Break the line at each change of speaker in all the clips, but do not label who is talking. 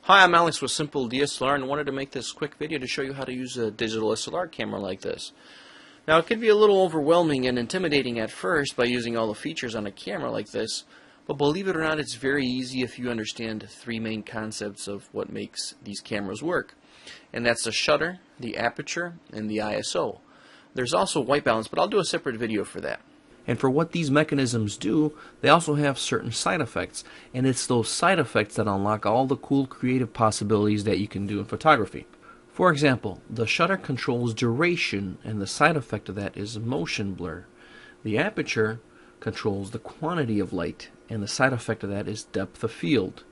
Hi, I'm Alex with Simple DSLR and wanted to make this quick video to show you how to use a digital SLR camera like this. Now, it could be a little overwhelming and intimidating at first by using all the features on a camera like this, but believe it or not, it's very easy if you understand three main concepts of what makes these cameras work. And that's the shutter, the aperture, and the ISO. There's also white balance, but I'll do a separate video for that. And for what these mechanisms do, they also have certain side effects, and it's those side effects that unlock all the cool creative possibilities that you can do in photography. For example, the shutter controls duration, and the side effect of that is motion blur. The aperture controls the quantity of light, and the side effect of that is depth of field.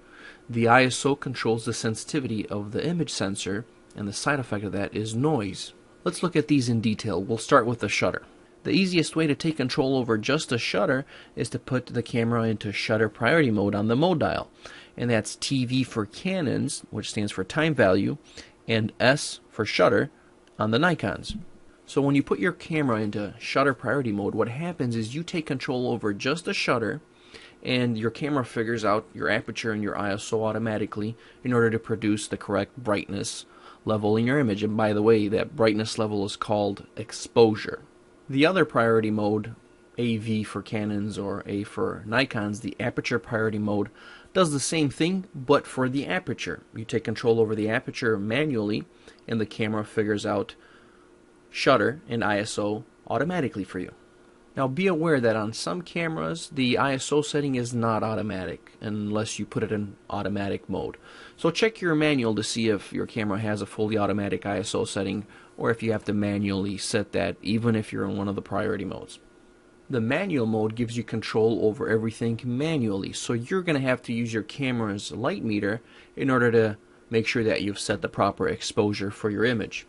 The ISO controls the sensitivity of the image sensor, and the side effect of that is noise. Let's look at these in detail. We'll start with the shutter. The easiest way to take control over just a shutter is to put the camera into shutter priority mode on the mode dial. And that's TV for Canons, which stands for time value, and S for shutter on the Nikons. So when you put your camera into shutter priority mode, what happens is you take control over just the shutter, and your camera figures out your aperture and your ISO automatically in order to produce the correct brightness level in your image. And by the way, that brightness level is called exposure. The other priority mode, AV for Canons or A for Nikons, the aperture priority mode, does the same thing but for the aperture. You take control over the aperture manually and the camera figures out shutter and ISO automatically for you. Now be aware that on some cameras the ISO setting is not automatic unless you put it in automatic mode. So check your manual to see if your camera has a fully automatic ISO setting or if you have to manually set that even if you're in one of the priority modes. The manual mode gives you control over everything manually, so you're going to have to use your camera's light meter in order to make sure that you've set the proper exposure for your image.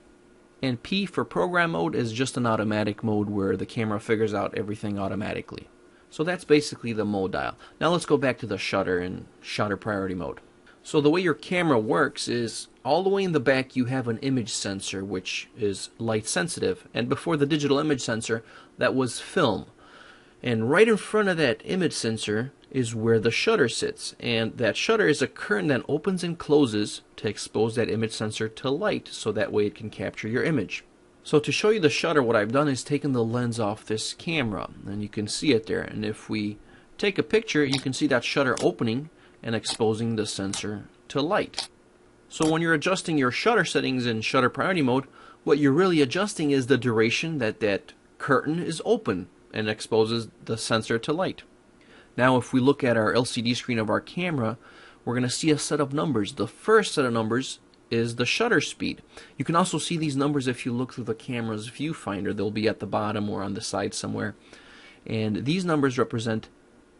And P for program mode is just an automatic mode where the camera figures out everything automatically. So that's basically the mode dial. Now let's go back to the shutter and shutter priority mode. So the way your camera works is all the way in the back you have an image sensor which is light sensitive, and before the digital image sensor that was film. And right in front of that image sensor is where the shutter sits, and that shutter is a curtain that opens and closes to expose that image sensor to light so that way it can capture your image. So to show you the shutter, what I've done is taken the lens off this camera, and you can see it there. And if we take a picture, you can see that shutter opening and exposing the sensor to light. So when you're adjusting your shutter settings in shutter priority mode, what you're really adjusting is the duration that that curtain is open and exposes the sensor to light. Now if we look at our LCD screen of our camera, we're going to see a set of numbers. The first set of numbers is the shutter speed. You can also see these numbers if you look through the camera's viewfinder. They'll be at the bottom or on the side somewhere. And these numbers represent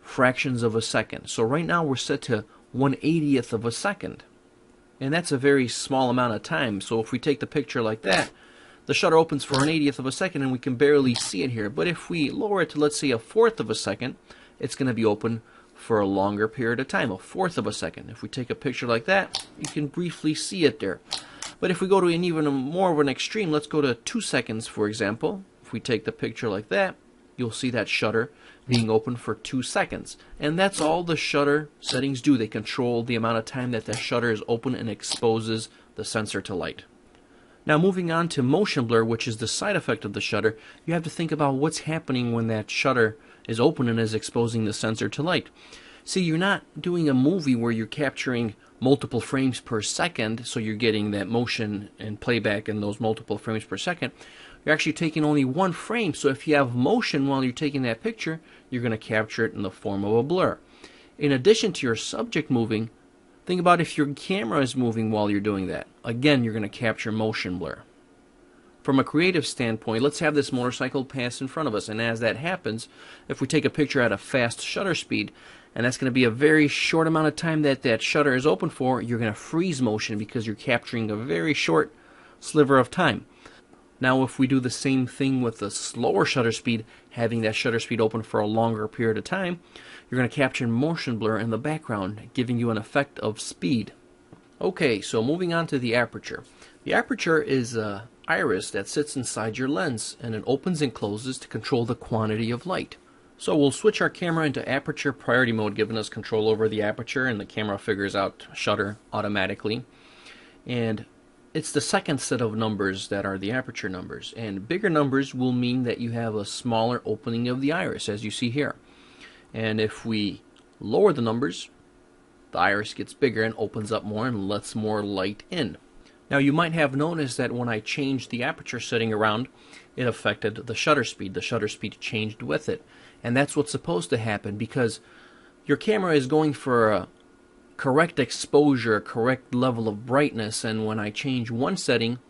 fractions of a second. So right now we're set to 1/80th of a second. And that's a very small amount of time. So if we take the picture like that, the shutter opens for 1/80th of a second and we can barely see it here. But if we lower it to, let's say, 1/4 of a second, it's going to be open for a longer period of time, 1/4 of a second. If we take a picture like that, you can briefly see it there. But if we go to an even more of an extreme, let's go to 2 seconds, for example. If we take the picture like that, you'll see that shutter being open for 2 seconds. And that's all the shutter settings do. They control the amount of time that the shutter is open and exposes the sensor to light. Now moving on to motion blur, which is the side effect of the shutter, you have to think about what's happening when that shutter is open and is exposing the sensor to light. See, you're not doing a movie where you're capturing multiple frames per second, so you're getting that motion and playback in those multiple frames per second. You're actually taking only one frame, so if you have motion while you're taking that picture, you're going to capture it in the form of a blur. In addition to your subject moving, think about if your camera is moving while you're doing that. Again, you're going to capture motion blur. From a creative standpoint, let's have this motorcycle pass in front of us, and as that happens, if we take a picture at a fast shutter speed, and that's going to be a very short amount of time that that shutter is open for, you're going to freeze motion because you're capturing a very short sliver of time. Now if we do the same thing with the slower shutter speed, having that shutter speed open for a longer period of time, you're going to capture motion blur in the background, giving you an effect of speed. Okay, so moving on to the aperture. The aperture is an iris that sits inside your lens, and it opens and closes to control the quantity of light. So we'll switch our camera into aperture priority mode, giving us control over the aperture, and the camera figures out shutter automatically. And it's the second set of numbers that are the aperture numbers. And bigger numbers will mean that you have a smaller opening of the iris, as you see here. And if we lower the numbers, the iris gets bigger and opens up more and lets more light in. Now you might have noticed that when I changed the aperture setting around, it affected the shutter speed. The shutter speed changed with it. And that's what's supposed to happen, because your camera is going for a correct exposure, a correct level of brightness, and when I change one setting,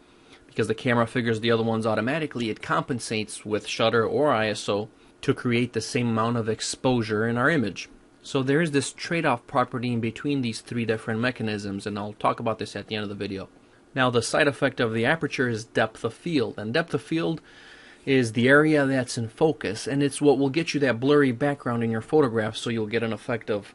because the camera figures the other ones automatically, it compensates with shutter or ISO to create the same amount of exposure in our image. So there is this trade-off property in between these three different mechanisms, and I'll talk about this at the end of the video. Now the side effect of the aperture is depth of field, and depth of field is the area that's in focus, and it's what will get you that blurry background in your photograph, so you'll get an effect of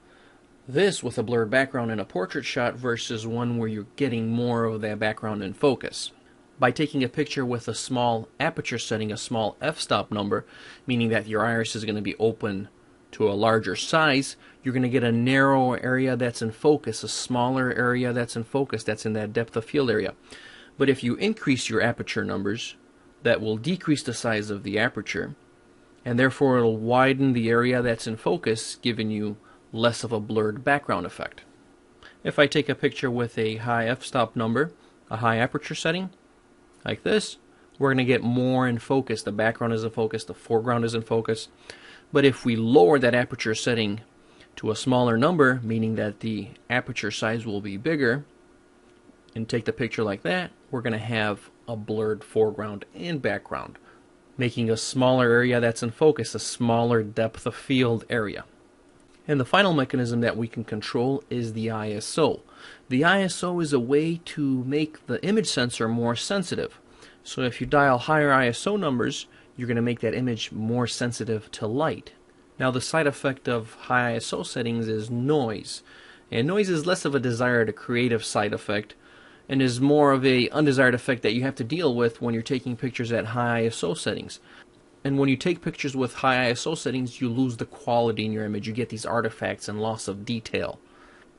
this with a blurred background in a portrait shot versus one where you're getting more of that background in focus. By taking a picture with a small aperture setting, a small f-stop number, meaning that your iris is going to be open to a larger size, you're going to get a narrow area that's in focus, a smaller area that's in focus, that's in that depth of field area. But if you increase your aperture numbers, that will decrease the size of the aperture, and therefore it'll widen the area that's in focus, giving you less of a blurred background effect. If I take a picture with a high f-stop number, a high aperture setting, like this, we're going to get more in focus. The background is in focus, the foreground is in focus. But if we lower that aperture setting to a smaller number, meaning that the aperture size will be bigger, and take the picture like that, we're going to have a blurred foreground and background, making a smaller area that's in focus, a smaller depth of field area. And the final mechanism that we can control is the ISO. The ISO is a way to make the image sensor more sensitive. So if you dial higher ISO numbers, you're going to make that image more sensitive to light. Now the side effect of high ISO settings is noise. And noise is less of a desired, a creative side effect, and is more of a undesired effect that you have to deal with when you're taking pictures at high ISO settings. And when you take pictures with high ISO settings, you lose the quality in your image. You get these artifacts and loss of detail.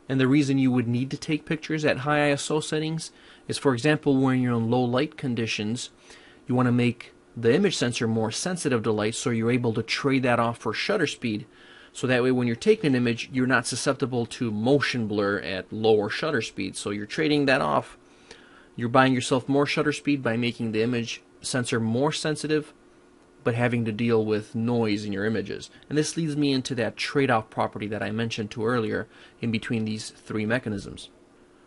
And the reason you would need to take pictures at high ISO settings is, for example, when you're in low light conditions, you want to make the image sensor more sensitive to light, so you're able to trade that off for shutter speed. So that way when you're taking an image, you're not susceptible to motion blur at lower shutter speed. So you're trading that off. You're buying yourself more shutter speed by making the image sensor more sensitive, but having to deal with noise in your images. And this leads me into that trade-off property that I mentioned to earlier in between these three mechanisms.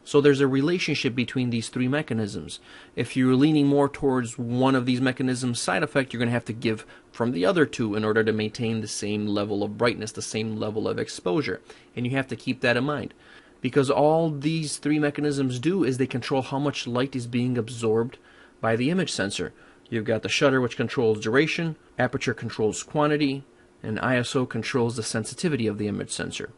So there's a relationship between these three mechanisms. If you're leaning more towards one of these mechanisms' side effect, you're going to have to give from the other two in order to maintain the same level of brightness, the same level of exposure. And you have to keep that in mind, because all these three mechanisms do is they control how much light is being absorbed by the image sensor. You've got the shutter, which controls duration, aperture controls quantity, and ISO controls the sensitivity of the image sensor.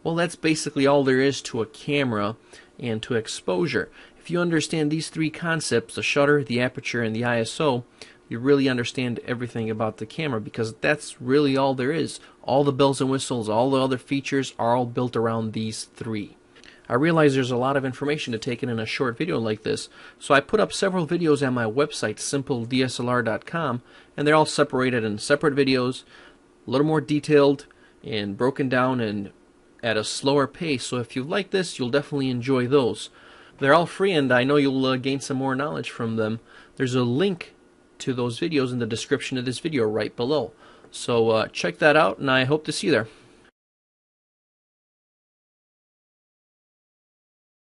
Well, that's basically all there is to a camera and to exposure. If you understand these three concepts, the shutter, the aperture, and the ISO, you really understand everything about the camera, because that's really all there is. All the bells and whistles, all the other features are all built around these three. I realize there's a lot of information to take in a short video like this, so I put up several videos on my website, simpledslr.com, and they're all separated in separate videos, a little more detailed and broken down and at a slower pace. So if you like this, you'll definitely enjoy those. They're all free, and I know you'll gain some more knowledge from them. There's a link to those videos in the description of this video right below. So check that out, and I hope to see you there.